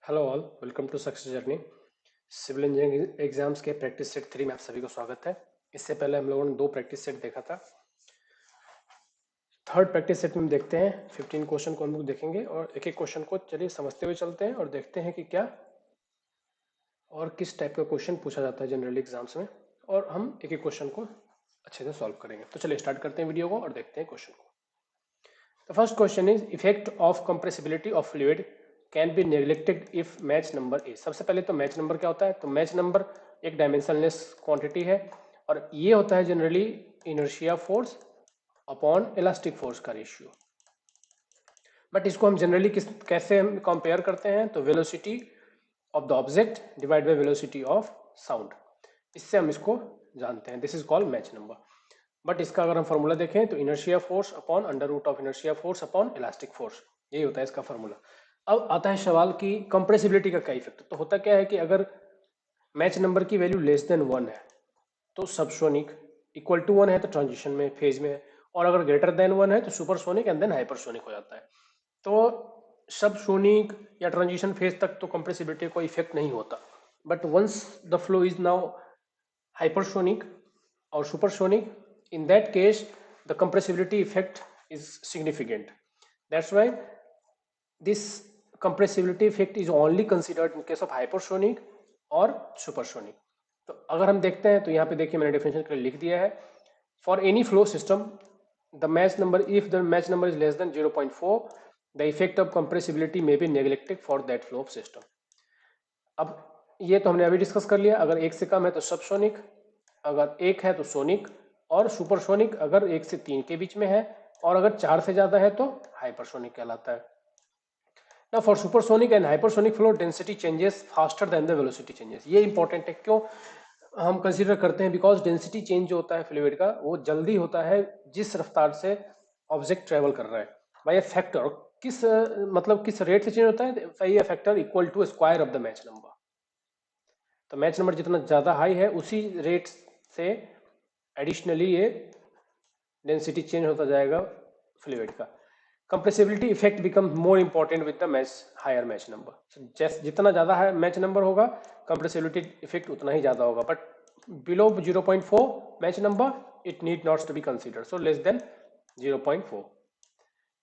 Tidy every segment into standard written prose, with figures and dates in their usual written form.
Hello all, welcome to success journey. Civil engineering exams के practice set 3 में आप सभी को स्वागत है। इससे पहले हम लोगों ने 2 प्रैक्टिस सेट देखा था। थर्ड प्रैक्टिस सेट में हम देखते हैं 15 क्वेश्चन को हम लोग देखेंगे और एक एक क्वेश्चन को चलिए समझते हुए चलते हैं और देखते हैं कि क्या और किस टाइप का क्वेश्चन पूछा जाता है जनरली एग्जाम्स में, और हम एक एक क्वेश्चन को अच्छे से सॉल्व करेंगे। तो चलिए स्टार्ट करते हैं वीडियो को और देखते हैं क्वेश्चन को। The first question is effect of compressibility of fluid can be neglected if match number is। सबसे पहले तो मैच नंबर क्या होता है? तो मैच नंबर एक डायमेंशनलेस क्वांटिटी है और ये होता है generally inertia force upon elastic force का रेशियो। बट इसको हम जनरली कैसे हम कंपेयर करते हैं? तो velocity of the object divide by velocity of sound, इससे हम इसको जानते हैं। This is called Mach number. But इसका अगर हम फॉर्मूला देखें तो inertia force upon under root of inertia force upon elastic force, यही होता है इसका फॉर्मूला। अब आता है सवाल की कंप्रेसिबिलिटी का क्या इफेक्ट। तो होता क्या है कि अगर मैच नंबर की वैल्यू लेस देन 1 है तो सबसोनिक, इक्वल टू 1 है तो ट्रांजिशन में फेज में है, और अगर ग्रेटर देन 1 है तो सुपरसोनिक एंड देन हाइपरसोनिक हो जाता है। तो सबसोनिक या ट्रांजिशन फेज तक तो कंप्रेसिबिलिटी को इफेक्ट नहीं होता, but once the flow is now hypersonic or supersonic, in that case the compressibility effect is significant. That's why this compressibility effect is only considered in case of hypersonic और supersonic। तो अगर हम देखते हैं तो यहाँ पे देखिए मैंने डेफिनेशन के लिए लिख दिया है, for any flow system the Mach number, if the Mach number is less than 0.4 the effect of compressibility may be neglected for that flow of system. अब ये तो हमने अभी डिस्कस कर लिया, अगर एक से कम है तो सबसोनिक, अगर एक है तो सोनिक, और सुपरसोनिक अगर एक से 3 के बीच में है, और अगर 4 से ज्यादा है तो हाइपरसोनिक कहलाता है। ना for supersonic and hypersonic flow density changes faster than the velocity changes. ये इंपॉर्टेंट है, क्यों हम कंसीडर करते हैं? बिकॉज डेंसिटी चेंज जो होता है फ्लूइड का वो जल्दी होता है जिस रफ्तार से ऑब्जेक्ट ट्रेवल कर रहा है, बाय ए फैक्टर। किस मतलब किस रेट से चेंज होता है? By a factor equal to square of the Mach number. तो मैच नंबर जितना ज़्यादा हाई है उसी रेट से एडिशनली ये डेंसिटी चेंज होता जाएगा फ्लूइड का। Compressibility effect become more important with the Mach higher Mach number. जैसे जितना ज़्यादा है मैच नंबर होगा कंप्रेसिबिलिटी इफेक्ट उतना ही ज़्यादा होगा, but below 0.4 Mach number it need not to be consider, so less than 0.4।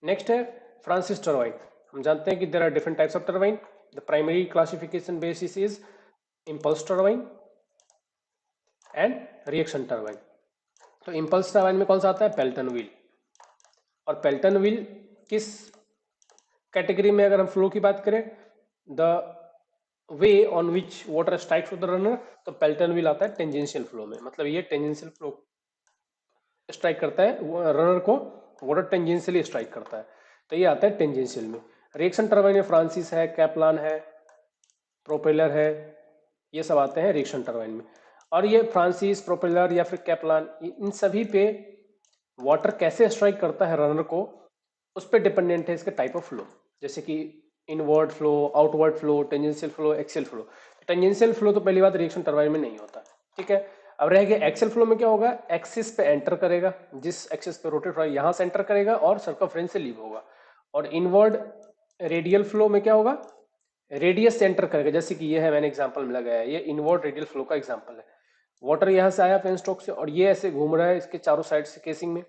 Next है फ्रांसिस टर्बाइन। हम जानते हैं कि there are different types of turbine. The primary classification basis is impulse turbine and reaction turbine. तो impulse turbine में कौन सा आता है? Pelton wheel. और पेल्टन व्हील किस कैटेगरी में? अगर हम फ्लो की बात करें, the way on which water strikes the runner, तो पेल्टन व्हील आता है टेंजेंशियल फ्लो में। मतलब ये टेंजेंशियल फ्लो स्ट्राइक करता है रनर को, वाटर टेंजेंशियली स्ट्राइक करता है, तो ये आता है टेंजेंशियल में। रिएक्शन टर्बाइन में फ्रांसिस है, कैप्लान है, प्रोपेलर है, ये सब आते हैं रिएक्शन टर्बाइन में। और ये फ्रांसिस, प्रोपेलर या फिर कैप्लान, इन सभी पे वाटर कैसे स्ट्राइक करता है रनर को उस पर डिपेंडेंट है इसके टाइप ऑफ फ्लो। जैसे कि inward flow, outward flow, tangential flow, axial flow. Tangential flow तो पहली बात रिएक्शन टर्बाइन में नहीं होता, ठीक है। अब रह गया एक्सियल फ्लो में, क्या होगा? एक्सिस पे एंटर करेगा, जिस एक्सिस पे रोटेट हो रहा है यहां से एंटर करेगा और सर्कमफ्रेंस से लीव होगा। और इनवर्ड रेडियल फ्लो में क्या होगा? रेडियस से एंटर करेगा, जैसे कि ये है, मैंने एग्जांपल में लगाया है, ये इनवर्ड रेडियल फ्लो का एग्जांपल है। वाटर यहाँ से आया पेन स्ट्रोक से और ये ऐसे घूम रहा है इसके चारों साइड से केसिंग में,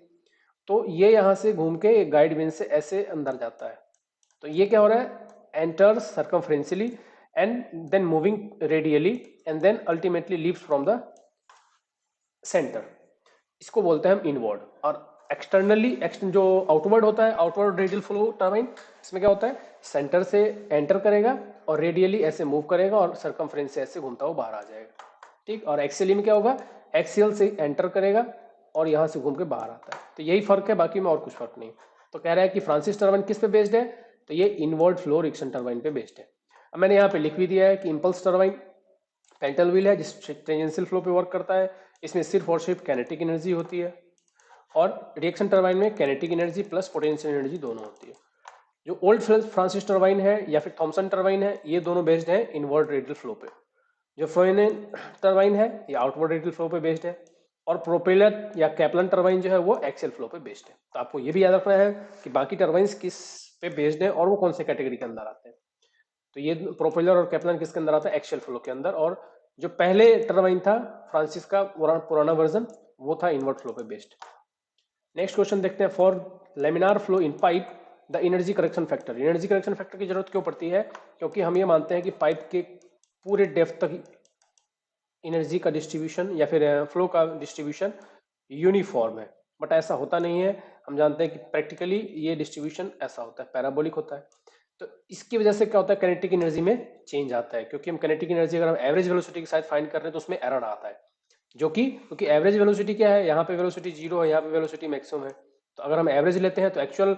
तो ये यहाँ से घूम के गाइड वेन से ऐसे अंदर जाता है। तो ये क्या हो रहा है? Enters circumferentially and then moving radially and then ultimately leaves from the centre. इसको बोलते हैं हम इनवर्ड। और एक्सटर्नली जो आउटवर्ड होता है, आउटवर्ड रेडियल फ्लो टर्बाइन, इसमें क्या होता है? सेंटर से एंटर करेगा और रेडियली ऐसे मूव करेगा और सर्कमफ्रेंस से ऐसे घूमता हुआ बाहर आ जाएगा, ठीक। और एक्सियली में क्या होगा? एक्सियल से एंटर करेगा और यहाँ से घूम के बाहर आता है। तो यही फर्क है, बाकी में और कुछ फर्क नहीं। तो कह रहा है कि फ्रांसिस टर्बाइन किस पे बेस्ड है? तो ये इनवर्ड फ्लो रिएक्शन टर्बाइन पे बेस्ड है। अब मैंने यहाँ पे लिख भी दिया है कि इम्पल्स टर्बाइन पेंटल व्हील है जिस टेंजेंशियल फ्लो पे वर्क करता है, इसमें सिर्फ और सिर्फ कैनेटिक एनर्जी होती है। और रिएक्शन टर्बाइन में kinetic energy plus potential energy दोनों होती है। जो ओल्ड फ्रांसिस टर्बाइन है या फिर थॉमसन टर्बाइन है, ये दोनों बेस्ड है इनवर्ड रेडियल फ्लो पे। जो फ्लोएनियन टर्बाइन है ये आउटवर्ड रेडियल फ्लो पे बेस्ड है। और प्रोपेलर या कैप्लन टर्बाइन जो है वो एक्सियल फ्लो पे बेस्ड है। तो आपको ये भी याद रखना है कि बाकी टर्बाइंस किस पे बेस्ड है और वो कौन से कैटेगरी के अंदर आते हैं। तो ये प्रोपेलर और कैपलान किसके अंदर आता है, एक्सियल फ्लो के अंदर। और जो पहले टर्बाइन था फ्रांसिस का पुराना वर्जन, वो था इनवर्ट फ्लो पे बेस्ड। नेक्स्ट क्वेश्चन देखते हैं, for laminar flow in pipe the energy correction factor. Energy correction factor की जरूरत क्यों पड़ती है, क्योंकि हम ये मानते हैं कि पाइप के पूरे डेप्थ तक एनर्जी का डिस्ट्रीब्यूशन या फिर फ्लो का डिस्ट्रीब्यूशन यूनिफॉर्म है, बट ऐसा होता नहीं है। हम जानते हैं कि प्रैक्टिकली ये डिस्ट्रीब्यूशन ऐसा होता है, पैराबोलिक होता है। तो इसकी वजह से क्या होता है, काइनेटिक एनर्जी में चेंज आता है, क्योंकि हम काइनेटिक एनर्जी अगर हम एवरेज वेलोसिटी के साथ फाइंड कर रहे हैं तो उसमें एरर आता है, जो कि क्योंकि एवरेज वेलोसिटी क्या है, यहाँ पे वेलोसिटी जीरो है, यहाँ पे वेलोसिटी मैक्सिमम है। तो अगर हम एवरेज लेते हैं तो एक्चुअल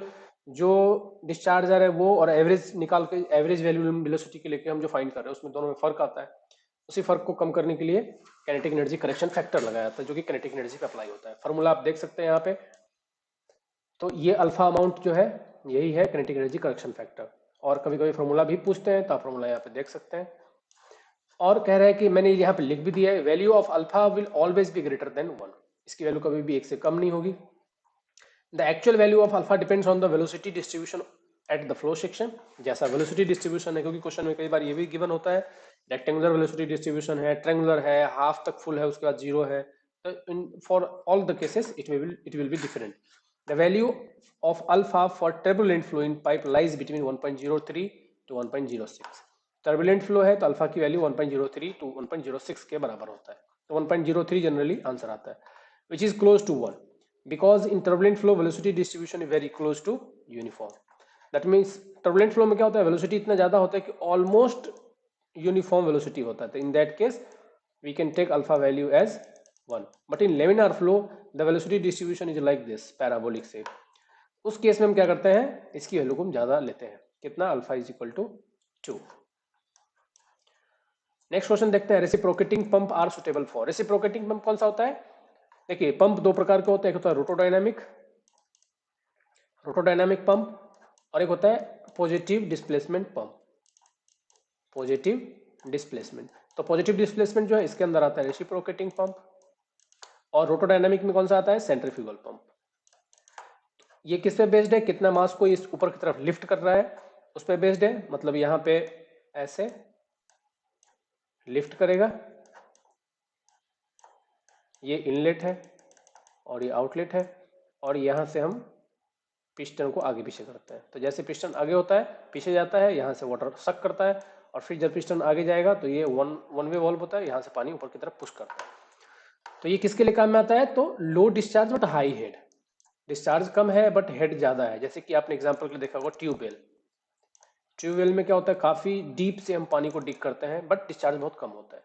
जो डिस्चार्जर है वो और एवरेज निकाल के एवरेज वैल्यू वेलोसिटी के लेके हम जो फाइंड कर रहे हैं उसमें दोनों में फर्क आता है। उसी फर्क को कम करने के लिए काइनेटिक एनर्जी करेक्शन फैक्टर लगाया जाता है, जो कि काइनेटिक एनर्जी पे अप्लाई होता है। फॉर्मूला आप देख सकते हैं यहाँ पे। तो ये अल्फा अमाउंट जो है यही है काइनेटिक एनर्जी करेक्शन फैक्टर। और कभी कभी फॉर्मूला भी पूछते हैं तो आप फॉर्मूला यहाँ पे देख सकते हैं। और कह रहा है कि मैंने यहाँ पे लिख भी दिया है, value of alpha will always be greater than 1। इसकी वैल्यू कभी भी 1 से कम नहीं होगी। The actual value of alpha depends on the velocity distribution at the flow section. जैसा वेलोसिटी डिस्ट्रीब्यूशन है, क्योंकि क्वेश्चन में कई बार ये भी गिवन होता है, रेक्टेंगुलर वेलोसिटी डिस्ट्रीब्यूशन है, ट्रायंगुलर है, हाफ तक फुल है, उसके बाद जीरो है। तो in for all the cases it will be different. The value of alpha for turbulent flow in pipe lies between 1.03 to 1.06। Turbulent flow है तो अल्फा की वैल्यू 1.03 टू 1.06 के बराबर होता है। तो 1.03 जनरली आंसर आता है, which is close to 1, because in turbulent flow velocity distribution is very close to uniform. That means turbulent flow में क्या होता है, velocity इतना ज्यादा होता है कि almost uniform velocity होता है। तो in that case we can take alpha value as 1, but in laminar flow the velocity distribution is like this, parabolic shape। उस केस में हम क्या करते हैं, इसकी वैल्यू को हम ज्यादा लेते हैं, कितना, alpha is equal to 2। Next question देखते हैं, reciprocating pump are suitable for. Reciprocating pump कौन सा होता है, देखिए पंप दो प्रकार के होते हैं, एक होता है रोटोडायनामिक पंप और एक होता है positive displacement pump. Positive displacement, तो पॉजिटिव डिस्प्लेसमेंट जो है इसके अंदर आता है रेसिप्रोकेटिंग पंप, और रोटोडायनामिक में कौन सा आता है, सेंट्रीफ्यूगल पंप। ये किस पे बेस्ड है, कितना मास को इस ऊपर की तरफ लिफ्ट कर रहा है उस पे बेस्ड है। मतलब यहाँ पे ऐसे लिफ्ट करेगा, ये इनलेट है और ये आउटलेट है, और यहां से हम पिस्टन को आगे पीछे करते हैं। तो जैसे पिस्टन आगे होता है पीछे जाता है, यहाँ से वाटर सक करता है, और फिर जब पिस्टन आगे जाएगा तो ये वन वे वॉल्व होता है, यहाँ से पानी ऊपर की तरफ पुश करता है। तो ये किसके लिए काम में आता है, तो low discharge but high head. Discharge कम है बट हेड ज्यादा है। जैसे कि आपने एग्जाम्पल के लिए देखा होगा ट्यूबवेल। ट्यूबवेल में क्या होता है, काफी डीप से हम पानी को डिग करते हैं बट डिस्चार्ज बहुत कम होता है।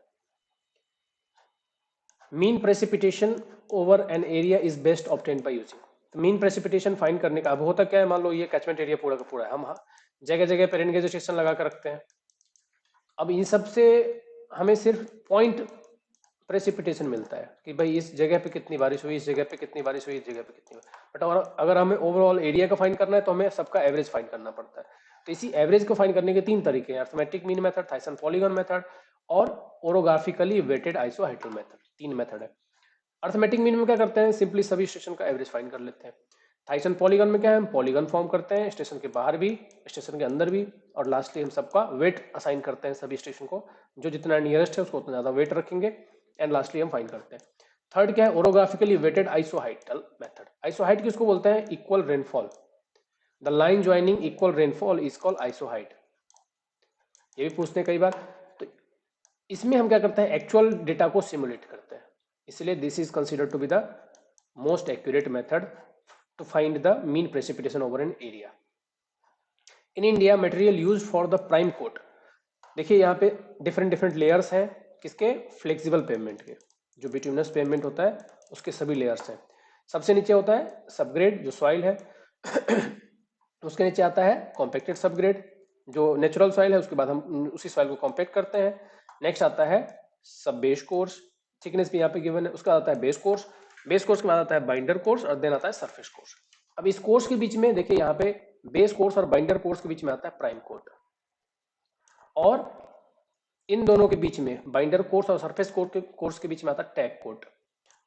Mean precipitation over an area is best obtained by using. Mean precipitation find करने का, अब होता क्या है, मान लो ये कैचमेंट एरिया पूरा का पूरा है, हम जगह जगह पर रेन गेज स्टेशन लगा कर रखते हैं। अब इन सब से हमें सिर्फ पॉइंट प्रेसिपिटेशन मिलता है कि भाई इस जगह पे कितनी बारिश हुई, इस जगह पे कितनी बारिश हुई, इस जगह पे कितनी हुई। बट अगर हमें ओवरऑल एरिया का फाइंड करना है तो हमें सबका एवरेज फाइंड करना पड़ता है। तो इसी एवरेज को फाइंड करने के 3 तरीके हैं, arithmetic mean method, Thyssen polygon method और ओरोग्राफिकली वेटेड आइसोहाइड्रल मेथड। 3 मेथड है। अर्थमेटिक मीन में क्या करते हैं, सिंपली सभी स्टेशन का एवरेज फाइंड कर लेते हैं। थाइसन पॉलीगन में क्या है, हम पॉलीगन फॉर्म करते हैं, स्टेशन के बाहर भी स्टेशन के अंदर भी, और लास्टली हम सबका वेट असाइन करते हैं सभी स्टेशन को, जो जितना नियरेस्ट है उसको उतना ज्यादा वेट रखेंगे, एंड लास्टली हम फाइंड करते हैं। थर्ड क्या है, ओरोग्राफिकली वेटेड आइसोहाइड्रल मेथड। आइसोहाइड किसको बोलते हैं, equal rainfall. The line joining equal rainfall is called isohyet. ये भी पूछते हैं कई बार। तो इसमें हम क्या करते हैं, एक्चुअल डेटा को सिमुलेट करते हैं, इसलिए this is considered to be the most accurate method to find the mean precipitation over an area. In India, material used for the prime coat, देखिए यहाँ पे डिफरेंट लेयर्स हैं किसके, फ्लेक्सिबल पेवमेंट के। जो बिटुमिनस पेवमेंट होता है उसके सभी लेयर्स हैं। सबसे नीचे होता है सबग्रेड जो सॉइल है उसके नीचे आता है कॉम्पैक्टेड सबग्रेड जो नेचुरल सॉइल है, उसके बाद हम उसी सॉइल को कॉम्पैक्ट करते हैं। नेक्स्ट आता है सब बेस कोर्स, थिकनेस भी यहाँ पे गिवन है। उसका आता है बेस कोर्स, बेस कोर्स के बाद आता है बाइंडर कोर्स, और देन आता है सरफेस कोर्स। अब इस कोर्स के बीच में देखिए यहाँ पे बेस कोर्स और बाइंडर कोर्स के बीच में आता है प्राइम कोट, और इन दोनों के बीच में बाइंडर कोर्स और सरफेस कोर्स के बीच में आता है टैग कोट,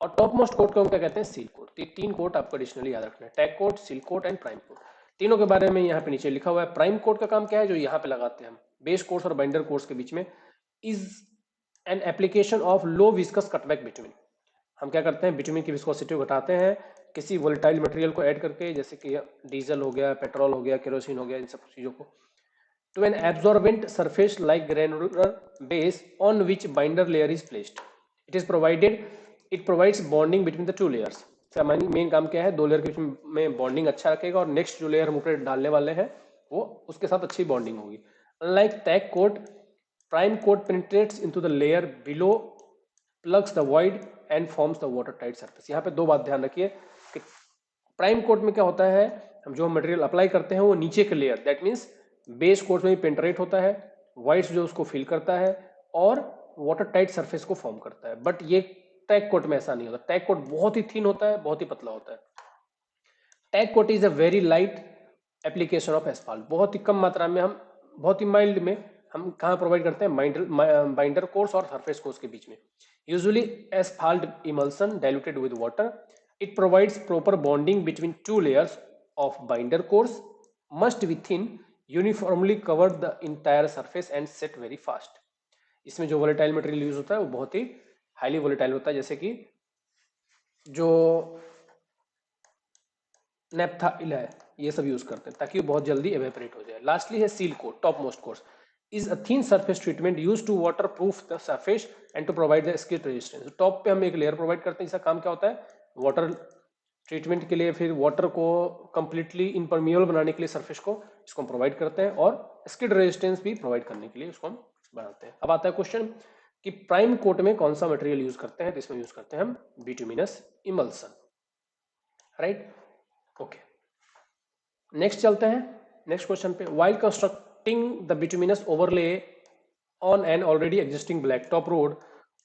और टॉप मोस्ट कोट को हम क्या कहते हैं, सील कोट। तो 3 कोट आपको एडिशनली याद रखना है, tack coat, seal coat and prime coat. तीनों के बारे में यहाँ पे नीचे लिखा हुआ है। प्राइम कोट का काम क्या है, जो यहाँ पे लगाते हैं हम, बेस कोर्स और बाइंडर कोर्स के बीच में, is an application of low viscous cutback between. हम क्या करते हैं, बिटवीन की विस्कोसिटी को घटाते हैं किसी वोलेटाइल मटेरियल को ऐड करके, जैसे कि डीजल हो गया, पेट्रोल हो गया, केरोसिन हो गया, इन सब चीज़ों को, to an absorbent surface like granular base on which binder layer is placed. It provides bonding between the two layers. इसका मेन काम क्या है, दो लेयर के बीच में बॉन्डिंग अच्छा रखेगा और नेक्स्ट जो लेयर हम ऊपर डालने वाले हैं वो उसके साथ अच्छी बॉन्डिंग होगी। Unlike tack coat, prime coat penetrates into the layer below, plugs the void and forms the watertight surface. यहाँ पे दो बात ध्यान रखिए कि प्राइम कोट में क्या होता है, हम जो मटेरियल अप्लाई करते हैं वो नीचे के layer, that means base course में भी पेंट्रेट होता है, वाइट्स जो उसको फिल करता है और वाटर टाइट सरफेस को फॉर्म करता है। बट ये टैग कोट में ऐसा नहीं होता। टैग कोट बहुत ही थिन होता है, बहुत ही पतला होता है। Tack coat is a very light application of asphalt. बहुत ही कम मात्रा में, हम बहुत ही माइल्ड में हम कहाँ प्रोवाइड करते हैं, बाइंडर कोर्स और सरफेस कोर्स के बीच में। Usually asphalt emulsion diluted with water. It provides proper bonding between two layers of binder course, must be thin, uniformly cover the entire surface and set very fast. इसमें जो volatile material use होता है वो बहुत ही highly volatile होता है, जैसे कि जो नेप्थाइल है, ये सब यूज करते हैं ताकि वो बहुत जल्दी एवेपोरेट हो जाए। लास्टली है seal coat, top most course is a thin surface treatment use to water proof the surface and to provide the skid resistance. Top पे हम एक लेयर प्रोवाइड करते हैं जिसका काम क्या होता है, वाटर ट्रीटमेंट के लिए, फिर वाटर को कंप्लीटली इम्परमिएबल बनाने के लिए सरफेस को इसको हम प्रोवाइड करते हैं और स्किड रेजिस्टेंस भी प्रोवाइड करने के लिए इसको हम बनाते हैं। अब आता है क्वेश्चन कि प्राइम कोट में कौन सा मटेरियल यूज करते हैं, तो इसमें यूज करते हैं हम bituminous emulsion, right. Okay, next चलते हैं नेक्स्ट क्वेश्चन पे। While constructing the bituminous overlay on an already existing black top road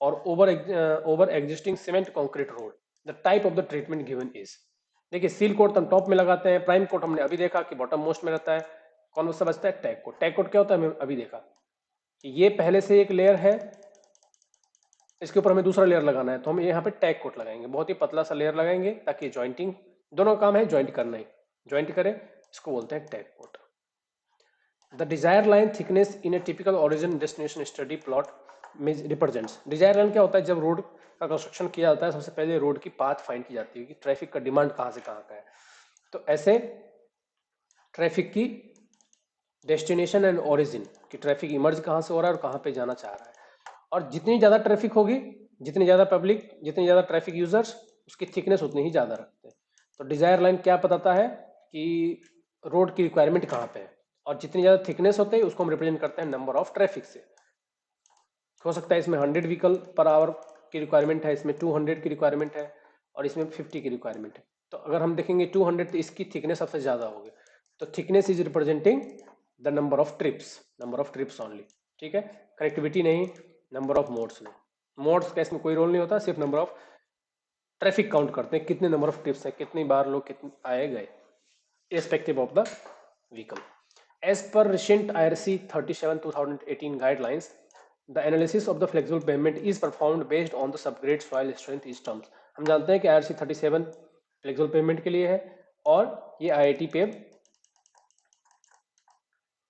और over existing cement concrete road, the type of the treatment given is. देखिए, seal coat तो हम top में लगाते हैं, प्राइम कोट हमने अभी देखा कि बॉटम मोस्ट में रहता है। कौन सा बचता है, टैग कोट। टैग कोट क्या होता है, हमें अभी देखा कि ये पहले से एक लेयर है, इसके ऊपर हमें दूसरा लेयर लगाना है, तो हम यहाँ पे टैग कोट लगाएंगे, बहुत ही पतला सा लेयर लगाएंगे ताकि ज्वाइंटिंग, दोनों काम है ज्वाइंट करना ही, ज्वाइंट करें, इसको बोलते हैं tack coat. The desire line thickness in a typical origin destination study plot में रिप्रेजेंट्स। डिजायर लाइन क्या होता है, जब रोड का कंस्ट्रक्शन किया जाता है सबसे पहले रोड की पाथ फाइंड की जाती है कि ट्रैफिक का डिमांड कहाँ से कहाँ का है। तो ऐसे ट्रैफिक की डेस्टिनेशन एंड ओरिजिन की, ट्रैफिक इमर्ज कहाँ से हो रहा है और कहाँ पे जाना चाह रहा है, और जितनी ज़्यादा ट्रैफिक होगी, जितनी ज़्यादा पब्लिक, जितनी ज़्यादा ट्रैफिक यूजर्स, उसकी थिकनेस उतनी ही ज़्यादा रखते हैं। तो डिजायर लाइन क्या बताता है कि रोड की रिक्वायरमेंट कहाँ पे है, और जितनी ज़्यादा थिकनेस होती है उसको हम रिप्रेजेंट करते हैं नंबर ऑफ ट्रैफिक से। हो सकता है इसमें 100 व्हीकल पर आवर की रिक्वायरमेंट है, इसमें 200 की रिक्वायरमेंट है और इसमें 50 की रिक्वायरमेंट है। तो अगर हम देखेंगे 200 तो इसकी थिकनेस सबसे ज़्यादा होगी, तो thickness is representing the number of trips only, ठीक है, कनेक्टिविटी नहीं, नंबर ऑफ मोड्स नहीं। मोड्स का इसमें कोई रोल नहीं होता, सिर्फ नंबर ऑफ ट्रैफिक काउंट करते हैं, कितने नंबर ऑफ ट्रिप्स है, कितनी बार लोग कितने आए गए, irrespective of the vehicle. As per recent IRC 37/2018 guidelines, the analysis of the flexible pavement is performed based on the subgrade soil strength is terms. हम जानते हैं कि IRC 37 फ्लेक्सिबल पेमेंट के लिए है और ये IIT पे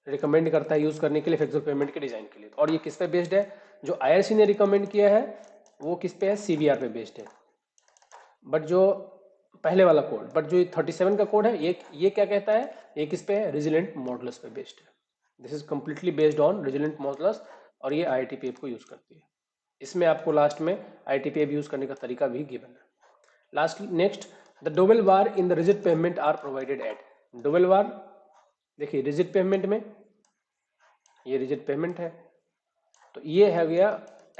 रिकमेंड करता है यूज करने के लिए फ्लेक्सिबल पेमेंट के डिजाइन के लिए। और ये किस पे बेस्ड है, जो IRC ने रिकमेंड किया है वो किस पे है, CBR पे बेस्ड है। बट जो पहले वाला कोड, बट जो 37 का कोड है ये क्या कहता है, ये किस पे है, रेजिलेंट मॉडुलस पे बेस्ड है। This is completely based on resilient modulus और ये IITPF को यूज करती है। इसमें आपको लास्ट में IITPF यूज करने का तरीका भी गिवन है। Lastly next, the dowel bar in the rigid pavement are provided at. Dowel bar देखिए रिजिड पेवमेंट में, ये रिजिड पेवमेंट है तो ये है गया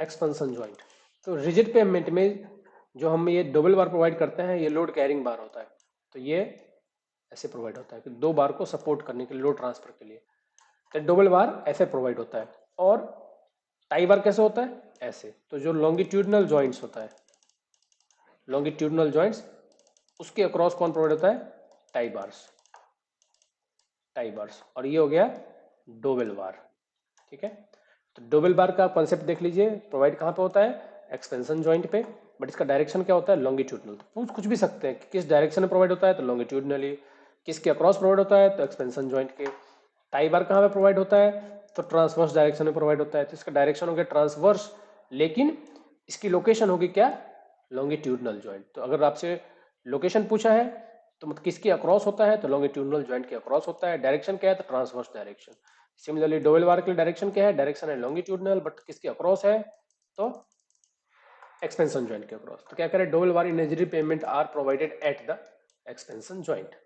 एक्सपेंशन जॉइंट। तो रिजिड पेवमेंट में जो हम ये डबल बार प्रोवाइड करते हैं, ये लोड कैरिंग बार होता है, तो ये ऐसे प्रोवाइड होता है कि दो बार को सपोर्ट करने के लिए, लोड ट्रांसफर के लिए, तो डबल बार ऐसे प्रोवाइड होता है। और टाई बार कैसे होता है, ऐसे। तो जो लॉन्गिट्यूडनल जॉइंट्स होता है, लॉन्गिट्यूडनल जॉइंट्स, उसके अक्रॉस कौन प्रोवाइड होता है, टाई बार्स, टाई बार्स। और ये हो गया डोवेल बार, ठीक है। तो डोवेल बार का कॉन्सेप्ट देख लीजिए, प्रोवाइड कहाँ पे होता है, एक्सपेंशन जॉइंट पे, बट इसका डायरेक्शन क्या होता है, लॉन्गिट्यूडनल। तो पूछ कुछ भी सकते हैं कि किस डायरेक्शन में प्रोवाइड होता है, तो लॉन्गिट्यूडनली। किसके अक्रॉस प्रोवाइड होता है, तो एक्सपेंशन जॉइंट के। टाई बार कहाँ पे प्रोवाइड होता है, तो ट्रांसवर्स डायरेक्शन में प्रोवाइड होता है, तो इसका डायरेक्शन हो गया ट्रांसवर्स, लेकिन इसकी लोकेशन होगी क्या, लॉन्गिट्यूडनल ज्वाइंट। तो अगर आपसे लोकेशन पूछा है तो मतलब किसके अक्रॉस होता है, तो लॉन्गिट्यूडनल ज्वाइंट के अक्रॉस होता है। डायरेक्शन क्या है, तो ट्रांसवर्स डायरेक्शन। सिमिलरली डोवेल बार के लिए डायरेक्शन क्या है, डायरेक्शन है लॉन्गिट्यूडनल, बट किसके अक्रॉस है, तो एक्सपेंशन ज्वाइंट के अक्रॉस। तो क्या करें, dowel bar in rigid pavement are provided at the expansion joint.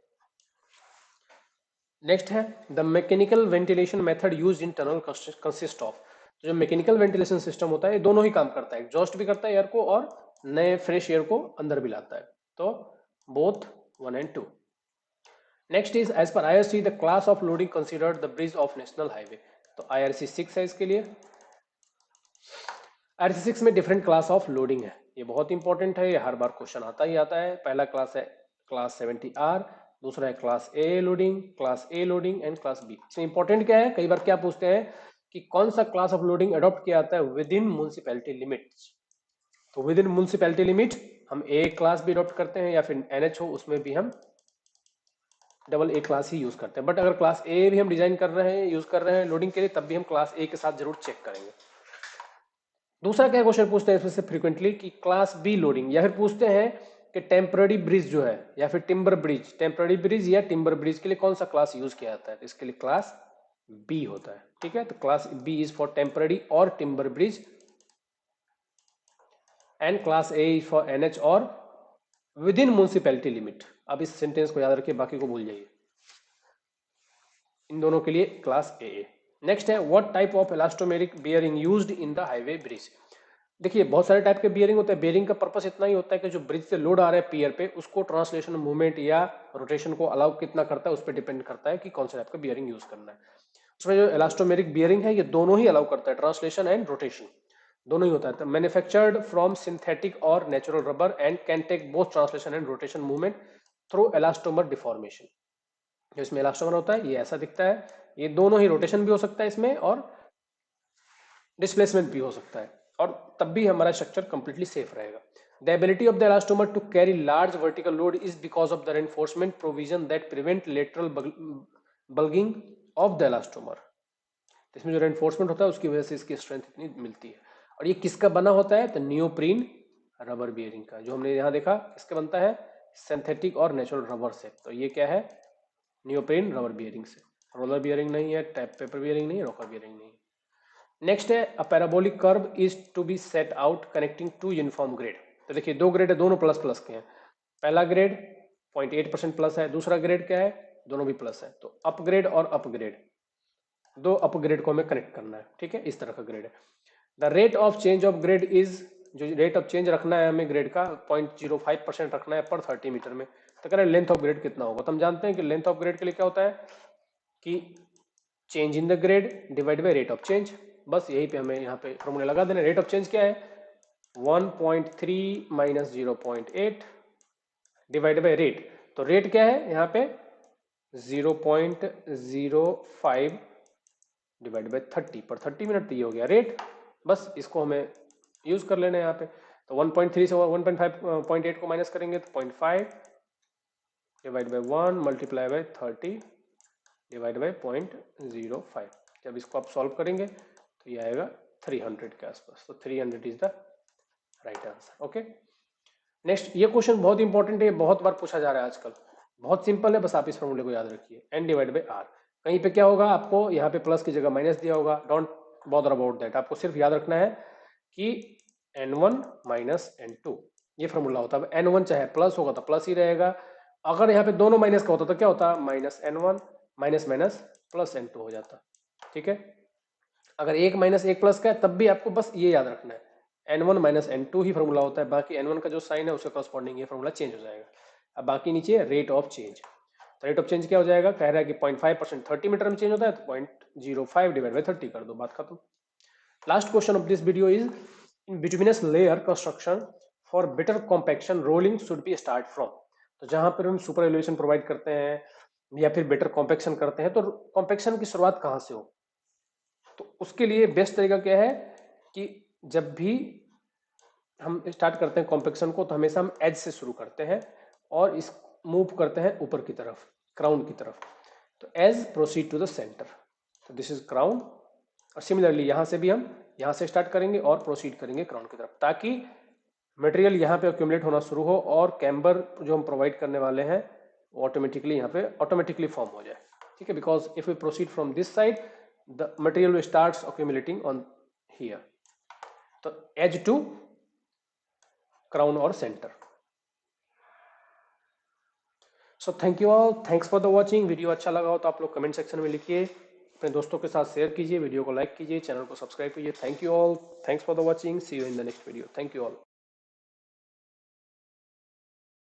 Next है the mechanical ventilation method used in tunnel consist of. तो जो मैकेनिकल वेंटिलेशन सिस्टम होता है ये दोनों ही काम करता है, एग्जॉस्ट भी करता है एयर को और नए फ्रेश एयर को अंदर भी लाता है, तो both 1 and 2। Next is as per IRC the class of loading considered the bridge of national highway. तो IRC 6 है इसके लिए। IRC 6 में डिफरेंट क्लास ऑफ लोडिंग है, ये बहुत इंपॉर्टेंट है, ये हर बार क्वेश्चन आता ही आता है। पहला क्लास है क्लास 70R, दूसरा है class A loading, class A loading and class B. इसमें इंपॉर्टेंट क्या है, कई बार क्या पूछते हैं कि कौन सा क्लास ऑफ लोडिंग अडॉप्ट किया जाता है विद इन म्युनिसिपैलिटी लिमिट्स। तो विद इन म्युनिसिपैलिटी लिमिट हम ए क्लास भी अडॉप्ट करते हैं, या फिर NH हो उसमें भी हम double A class he use करते हैं। बट अगर क्लास ए भी हम डिजाइन कर रहे हैं, यूज कर रहे हैं लोडिंग के लिए, तब भी हम क्लास ए के साथ जरूर चेक करेंगे। दूसरा क्या क्वेश्चन पूछते हैं इसमें से फ्रीक्वेंटली कि क्लास बी लोडिंग, या फिर पूछते हैं कि टेम्पररी ब्रिज जो है या फिर टिम्बर ब्रिज, टेम्पररी ब्रिज या टिम्बर ब्रिज के लिए कौन सा क्लास यूज किया जाता है, तो इसके लिए क्लास बी होता है। ठीक है, तो class B is for temporary और timber bridge and class A is for NH और विद इन म्युनिसिपैलिटी लिमिट। अब इस सेंटेंस को याद रखिए, बाकी को भूल जाइए। इन दोनों के लिए क्लास ए। नेक्स्ट है what type of elastomeric bearing used in the highway bridge. देखिए बहुत सारे टाइप के बियरिंग होते हैं, बियरिंग का पर्पस इतना ही होता है कि जो ब्रिज से लोड आ रहा है पियर पे, उसको ट्रांसलेशन मूवमेंट या रोटेशन को अलाउ कितना करता है, उस पर डिपेंड करता है कि कौन सा टाइप का बियरिंग यूज करना है। उसमें जो इलास्टोमेरिक बियरिंग है ये दोनों ही अलाउ करता है, ट्रांसलेशन एंड रोटेशन दोनों ही होता है। मैन्युफैक्चर्ड फ्रॉम सिंथेटिक और natural rubber and can take both translation and rotation movement through elastomer deformation. जो इसमें इलास्टोमर होता है ये ऐसा दिखता है, ये दोनों ही रोटेशन भी हो सकता है इसमें और डिस्प्लेसमेंट भी हो सकता है, और तब भी हमारा स्ट्रक्चर कंप्लीटली सेफ रहेगा। The ability of the elastomer to carry large vertical load is because of the reinforcement provision that prevent lateral bulging of the elastomer. इसमें जो रेनफोर्समेंट होता है उसकी वजह से इसकी स्ट्रेंथ इतनी मिलती है। और ये किसका बना होता है, तो नियोप्रीन रबर बियरिंग का। जो हमने यहाँ देखा किसका बनता है, सिंथेटिक और नेचुरल रबर से। तो ये क्या है, नियोप्रीन रबर बियरिंग से। रोलर बियरिंग नहीं है, टैप पेपर बियरिंग नहीं है, रॉकर बियरिंग नहीं है। नेक्स्ट है a parabolic curve is to be set out connecting to uniform grade. तो देखिए दो ग्रेड है, दोनों प्लस प्लस के हैं। पहला ग्रेड 0.8% प्लस है, दूसरा ग्रेड क्या है, दोनों भी प्लस है। तो अपग्रेड और अपग्रेड, दो अपग्रेड को हमें कनेक्ट करना है। ठीक है, इस तरह का ग्रेड है। The rate of change of grade is, जो रेट ऑफ चेंज रखना है हमें ग्रेड का 0.05% रखना है पर 30 मीटर में। तो कह रहे हैं लेंथ ऑफ ग्रेड कितना होगा, तो हम जानते हैं कि लेंथ ऑफ ग्रेड के लिए क्या होता है कि change in the grade divide by rate of change. बस यही पे हमें यहाँ पे फॉर्मूला लगा देना। रेट ऑफ चेंज क्या है, 1.3 माइनस 0.8 डिवाइड बाई रेट। तो रेट क्या है यहाँ पे 0.05 डिवाइड बाई 30 पर 30 मिनट, तो ये हो गया रेट। बस इसको हमें यूज कर लेना है यहाँ पे। तो 1.3 से 1.5 को माइनस करेंगे तो 0.5 divide by 1 multiply by 30 divide by 0.05। जब इसको आप सॉल्व करेंगे तो ये आएगा 300 के आसपास। तो 300 is the right answer. Okay, next ये क्वेश्चन बहुत इंपॉर्टेंट है, बहुत बार पूछा जा रहा है आजकल। बहुत सिंपल है, बस आप इस फॉर्मूले को याद रखिए, n डिवाइड बाई r। कहीं पे क्या होगा, आपको यहाँ पे प्लस की जगह माइनस दिया होगा, डोंट बॉदर अबाउट दैट। आपको सिर्फ याद रखना है कि n1 माइनस n2 ये फॉर्मूला होता है। n1 चाहे प्लस होगा तो प्लस ही रहेगा, अगर यहाँ पे दोनों माइनस का होता तो क्या होता, minus n1 minus minus plus n2 हो जाता। ठीक है, अगर एक माइनस एक प्लस का है तब भी आपको बस ये याद रखना है, n1 माइनस n2 ही फॉर्मूला होता है। बाकी n1 का जो साइन है उसके कॉरस्पॉन्डिंग ये फॉर्मूला चेंज हो जाएगा। अब बाकी नीचे रेट ऑफ चेंज, तो रेट ऑफ चेंज क्या हो जाएगा, कह रहा है कि 0.5% 30 मीटर में चेंज होता है, तो 0.05 डिवाइड बाई 30 कर दो, बात खत्म। Last question of this video is in bituminous layer construction for better compaction rolling should be start from. तो जहां पर हम सुपर एलिवेशन प्रोवाइड करते हैं या फिर बेटर कॉम्पैक्शन करते हैं, तो कॉम्पैक्शन की शुरुआत कहां से हो, तो उसके लिए बेस्ट तरीका क्या है कि जब भी हम स्टार्ट करते हैं कॉम्पैक्शन को तो हमेशा हम एज से शुरू करते हैं और इस मूव करते हैं ऊपर की तरफ, क्राउन की तरफ। तो as proceed to the centre, तो दिस इज क्राउन और सिमिलरली यहाँ से भी हम यहाँ से स्टार्ट करेंगे और प्रोसीड करेंगे क्राउन की तरफ, ताकि मटेरियल यहाँ पे एक्यूमुलेट होना शुरू हो और कैम्बर जो हम प्रोवाइड करने वाले हैं वो ऑटोमेटिकली यहाँ पे ऑटोमेटिकली फॉर्म हो जाए, ठीक है। Because if we proceed from this side the material starts accumulating on here, तो एज टू क्राउन और centre. So thank you all, thanks for the watching. Video अच्छा लगा हो तो आप लोग कमेंट सेक्शन में लिखिए, अपने दोस्तों के साथ शेयर कीजिए, वीडियो को लाइक कीजिए, चैनल को सब्सक्राइब कीजिए। Thank you all, thanks for the watching, see you in the next video. Thank you all.